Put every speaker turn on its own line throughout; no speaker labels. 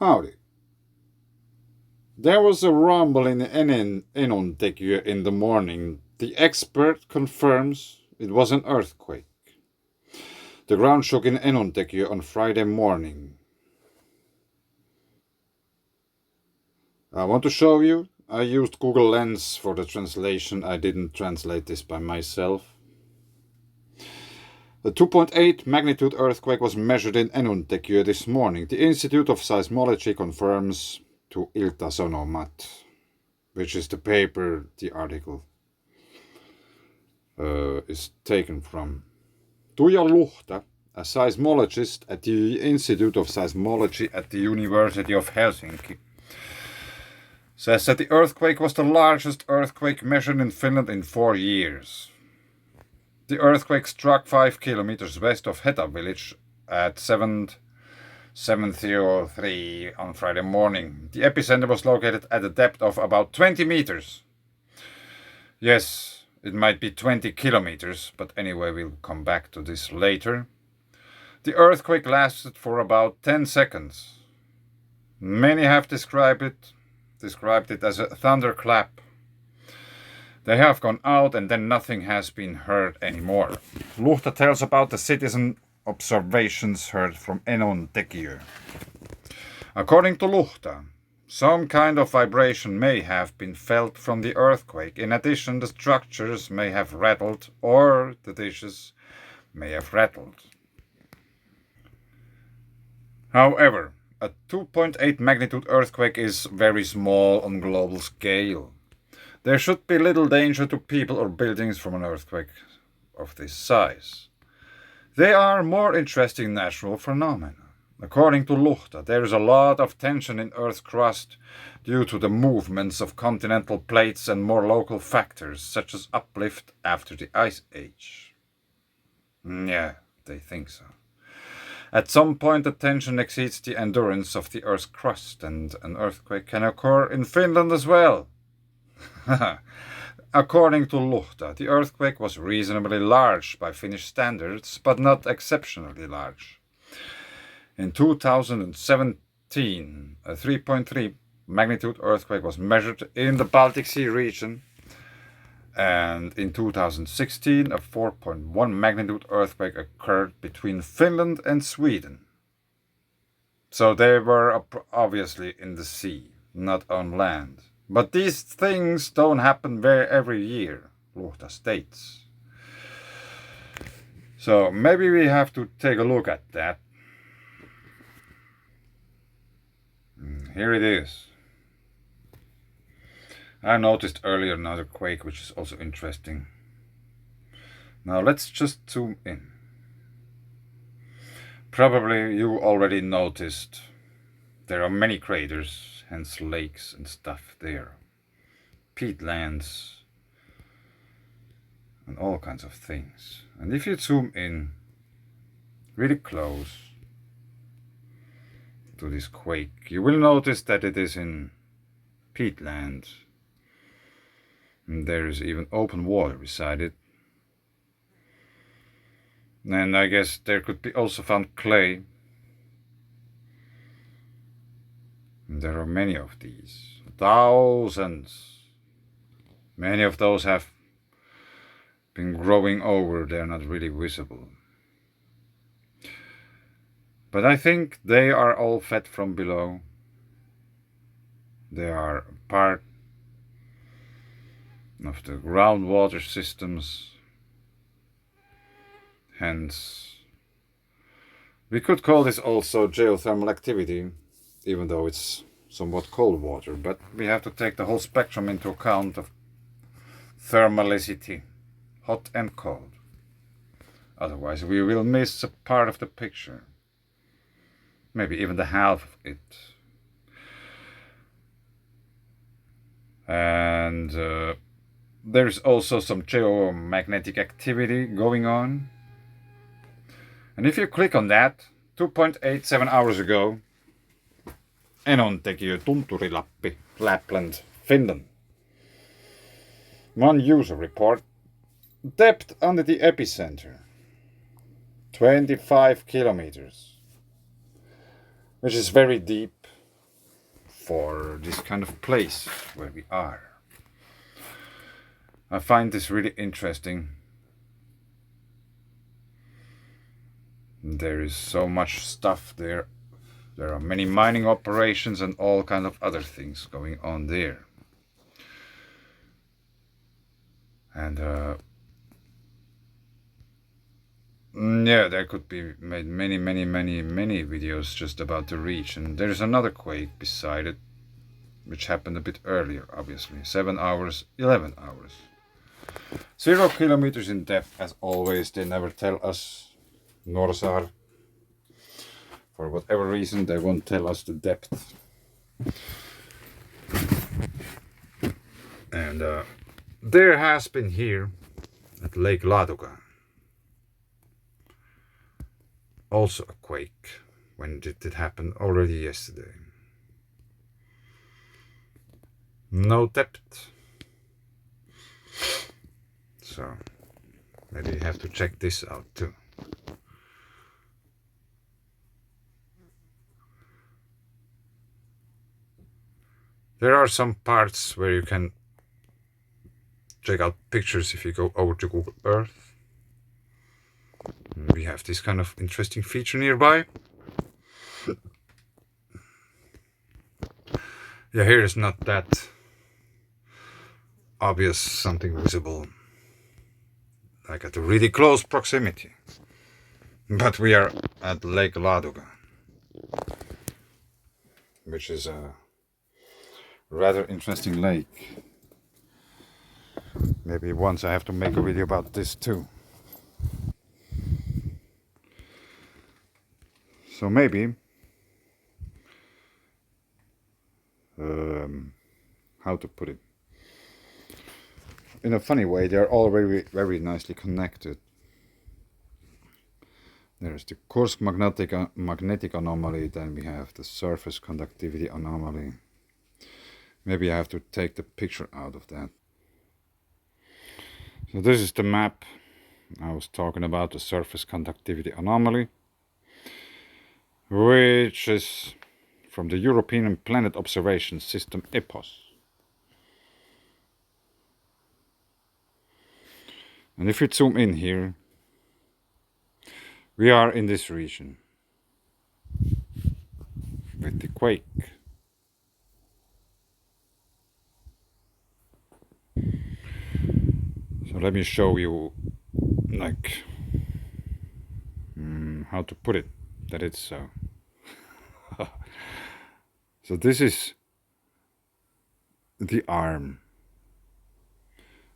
Howdy. There was a rumble in Enontekiö in the morning. The expert confirms it was an earthquake. The ground shook in Enontekiö on Friday morning. I want to show you. I used Google Lens for the translation. I didn't translate this by myself. The 2.8 magnitude earthquake was measured in Enontekiö this morning. The Institute of Seismology confirms to Ilta-Sanomat, which is the paper the article is taken from. Tuija Luhta, a seismologist at the Institute of Seismology at the University of Helsinki, says that the earthquake was the largest earthquake measured in Finland in 4 years. The earthquake struck 5 kilometers west of Heta village at 7:03 on Friday morning. The epicenter was located at a depth of about 20 meters. Yes, it might be 20 kilometers, but anyway, we'll come back to this later. The earthquake lasted for about 10 seconds. Many have described it as a thunderclap. They have gone out and then nothing has been heard anymore. Luhta tells about the citizen observations heard from Enontekiö. According to Luhta, some kind of vibration may have been felt from the earthquake. In addition, the structures may have rattled or the dishes may have rattled. However, a 2.8 magnitude earthquake is very small on global scale. There should be little danger to people or buildings from an earthquake of this size. They are more interesting natural phenomena. According to Luhta, there is a lot of tension in Earth's crust due to the movements of continental plates and more local factors, such as uplift after the Ice Age. Yeah, they think so. At some point, the tension exceeds the endurance of the Earth's crust, and an earthquake can occur in Finland as well. According to Luhta, the earthquake was reasonably large by Finnish standards, but not exceptionally large. In 2017, a 3.3 magnitude earthquake was measured in the Baltic Sea region, and in 2016, a 4.1 magnitude earthquake occurred between Finland and Sweden. So they were obviously in the sea, not on land. But these things don't happen every year, Luhta states. So maybe we have to take a look at that. Here it is. I noticed earlier another quake, which is also interesting. Now let's just zoom in. Probably you already noticed there are many craters, hence lakes and stuff there. Peatlands and all kinds of things. And if you zoom in really close to this quake, you will notice that it is in peatland. And there is even open water beside it. And I guess there could be also found clay. And there are many of these. Thousands. Many of those have been growing over. They're not really visible. But I think they are all fed from below. They are part of the groundwater systems. Hence, we could call this also geothermal activity, even though it's somewhat cold water, but we have to take the whole spectrum into account of thermalicity, hot and cold. Otherwise, we will miss a part of the picture, maybe even the half of it. And there's also some geomagnetic activity going on. And if you click on that, 2.87 hours ago, Enontekiö, Tunturi-Lappi, Lapland, Finland. One user report, depth under the epicenter, 25 kilometers, which is very deep, for this kind of place where we are. I find this really interesting. There is so much stuff there. There are many mining operations and all kind of other things going on there. And yeah, there could be made many videos just about the region. There's another quake beside it, which happened a bit earlier, obviously. 7 hours, 11 hours. 0 kilometers in depth, as always. They never tell us. Norsar. For whatever reason, they won't tell us the depth. And there has been here at Lake Laduga also a quake. When did it happen? Already yesterday. No depth. So maybe you have to check this out too. There are some parts where you can check out pictures if you go over to Google Earth. We have this kind of interesting feature nearby. Yeah, here is not that obvious something visible, like at a really close proximity. But we are at Lake Laduga, which is a rather interesting lake. Maybe once I have to make a video about this too. So maybe how to put it, in a funny way, they are all very nicely connected. There's the coarse magnetic anomaly, then we have the surface conductivity anomaly. Maybe I have to take the picture out of that. So this is the map I was talking about, the surface conductivity anomaly, which is from the European Planet Observation System EPOS. And if you zoom in here, we are in this region with the quake. So let me show you, like, how to put it, that it's so. So this is the arm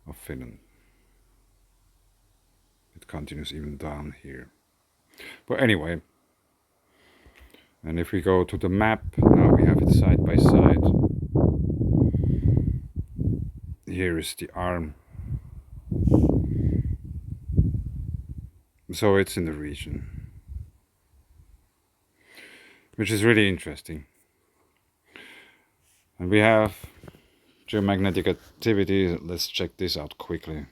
of Finland. It continues even down here. But anyway, and if we go to the map, now we have it side by side. Here is the arm. So it's in the region, which is really interesting. And we have geomagnetic activity. Let's check this out quickly.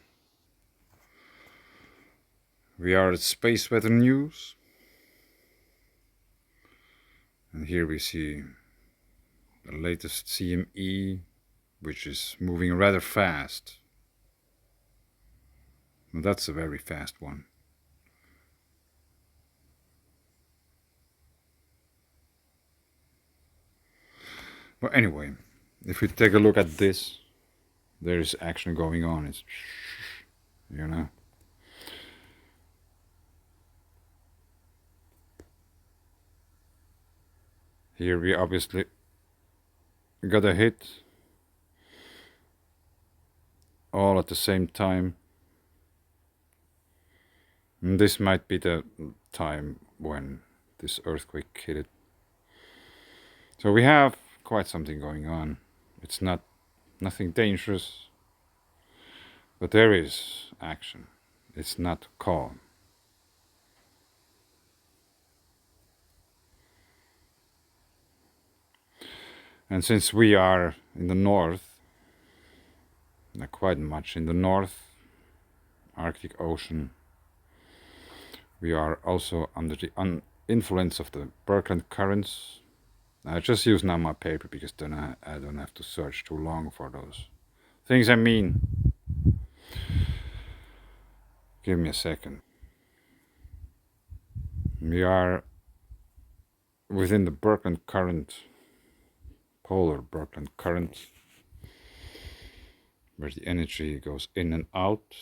We are at spaceweathernews. And here we see the latest CME, which is moving rather fast. Well, that's a very fast one. Well, anyway, if we take a look at this, there is action going on. It's, you know. Here we obviously got a hit all at the same time. And this might be the time when this earthquake hit it. So we have quite something going on. It's nothing dangerous, but there is action. It's not calm. And since we are in the north, not quite much in the North Arctic Ocean, we are also under the influence of the Birkeland Currents, I just use now my paper because then I don't have to search too long for those things I mean. Give me a second. We are within the Birkeland Current, polar Birkeland Current, where the energy goes in and out.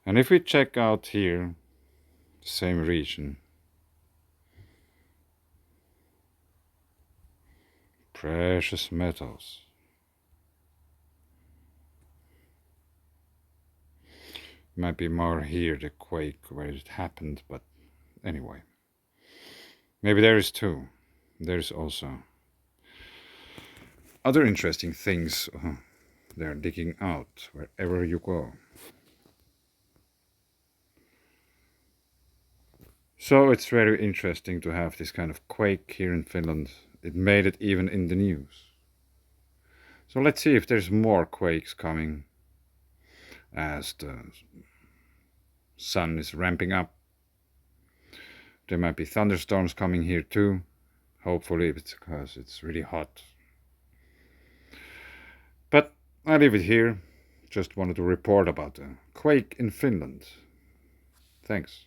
And if we check out here, the same region, precious metals. Might be more here, the quake, where it happened, but anyway. Maybe there is too. There's also other interesting things they're digging out wherever you go. So it's very interesting to have this kind of quake here in Finland. It made it even in the news. So let's see if there's more quakes coming as the sun is ramping up. There might be thunderstorms coming here too. Hopefully it's because it's really hot. But I leave it here. Just wanted to report about the quake in Finland. Thanks.